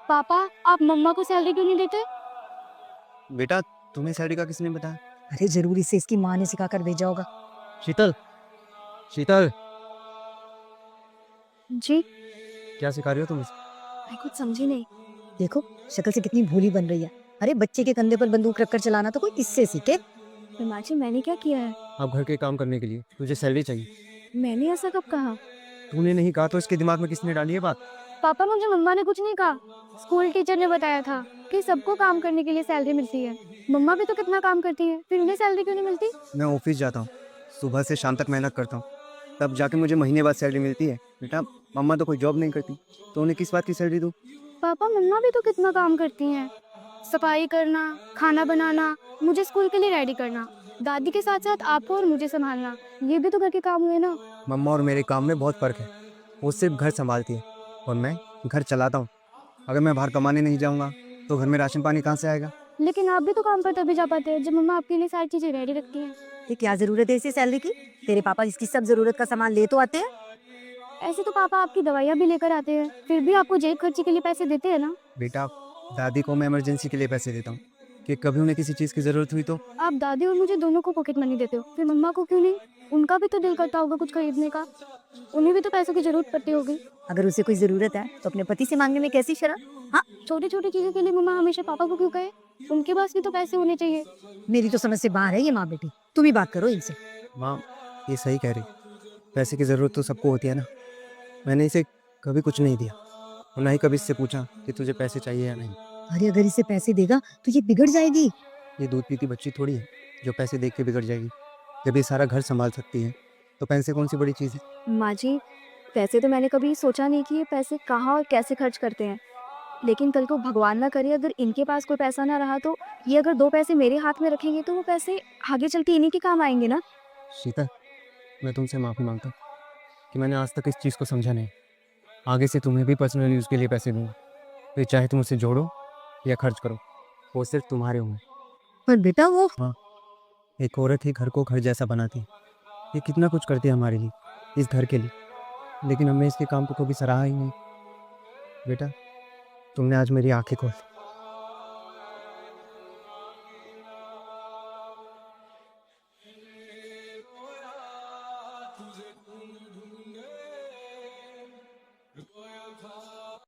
पापा, आप मम्मा को सैलरी क्यों नहीं देते? बेटा, तुम्हें सैलरी का किसने बताया? अरे जरूरी से इसकी माँ ने सिखाकर भेजा होगा। शीतल, शीतल, जी, क्या सिखा रही हो तुम इसे? मैं कुछ समझी नहीं। देखो शक्ल से कितनी भोली बन रही है। अरे बच्चे के कंधे पर बंदूक रखकर चलाना तो कोई इससे सीखे। माँ जी, मैंने क्या किया है? अब घर के काम करने के लिए तुझे सैलरी चाहिए। मैंने ऐसा कब कहा? तूने नहीं कहा तो इसके दिमाग में किसने डाली है बात? पापा, मुझे मम्मा ने कुछ नहीं कहा। स्कूल टीचर ने बताया था कि सबको काम करने के लिए सैलरी मिलती है। मम्मा भी तो कितना काम करती है, फिर उन्हें सैलरी क्यों नहीं मिलती? मैं ऑफिस जाता हूँ, सुबह से शाम तक मेहनत करता हूँ, तब जाके मुझे महीने बाद सैलरी मिलती है। बेटा, मम्मा तो कोई जॉब नहीं करती, तो उन्हें किस बात की सैलरी दूँ? पापा, मम्मा भी तो कितना काम करती हैं। सफाई करना, खाना बनाना, मुझे स्कूल के लिए रेडी करना, दादी के साथ साथ आपको और मुझे संभालना, ये भी तो घर के काम हुए ना। मम्मा और मेरे काम में बहुत फ़र्क है। वो सिर्फ घर संभालती है और मैं घर चलाता हूँ। अगर मैं बाहर कमाने नहीं जाऊँगा तो घर में राशन पानी कहाँ से आएगा? लेकिन आप भी तो काम पर तभी जा पाते हैं जब मम्मा आपके लिए सारी चीजें रेडी रखती हैं। ये क्या जरूरत है इसे सैलरी की? तेरे पापा इसकी सब जरूरत का सामान ले तो आते हैं। ऐसे तो पापा आपकी दवाइयाँ भी लेकर आते हैं, फिर भी आपको जेब खर्ची के लिए पैसे देते हैं ना। बेटा, दादी को मैं इमरजेंसी के लिए पैसे देता हूँ कि कभी उन्हें किसी चीज़ की ज़रूरत हुई तो। आप दादी और मुझे दोनों को पॉकेट मनी देते हो, फिर मम्मा को क्यों नहीं? उनका भी तो दिल करता होगा कुछ खरीदने का, उन्हें भी तो पैसों की जरूरत पड़ती होगी। अगर उसे कोई जरूरत है तो अपने पति से मांगने में कैसी शर्म? हाँ, छोटी छोटी चीजों के लिए मम्मा हमेशा पापा को क्यों कहे? उनके पास भी तो पैसे होने चाहिए। मेरी तो समझ से बाहर है ये माँ बेटी। तुम ही बात करो इनसे। माँ, ये सही कह रही, पैसे की ज़रूरत तो सबको होती है ना। मैंने इसे कभी कुछ नहीं दिया और ना ही कभी इससे पूछा कि तुझे पैसे चाहिए या नहीं। अरे अगर इसे पैसे देगा तो ये बिगड़ जाएगी। ये दूध पीती बच्ची थोड़ी है जो पैसे देख के बिगड़ जाएगी। जब ये सारा घर संभाल सकती है तो पैसे कौन सी बड़ी चीज़ है? माँ जी, पैसे तो मैंने कभी सोचा नहीं कि ये पैसे कहाँ और कैसे खर्च करते हैं, लेकिन कल को भगवान ना करे अगर इनके पास कोई पैसा ना रहा तो ये अगर 2 पैसे मेरे हाथ में रखेंगे तो वो पैसे आगे चल के इन्हीं के काम आएंगे ना। शीतल, मैं तुमसे माफ़ी मांगता हूँ कि मैंने आज तक इस चीज़ को समझा नहीं। आगे से तुम्हें भी पर्सनल यूज़ के लिए पैसे दूंगा, फिर चाहे तुम उसे जोड़ो या खर्च करो, वो सिर्फ तुम्हारे होंगे। पर बेटा वो हाँ, एक औरत ही घर को घर जैसा बनाती है। ये कितना कुछ करती है हमारे लिए, इस घर के लिए, लेकिन हमने इसके काम को कभी सराहा ही नहीं। बेटा, तुमने आज मेरी आंखें खोल दी।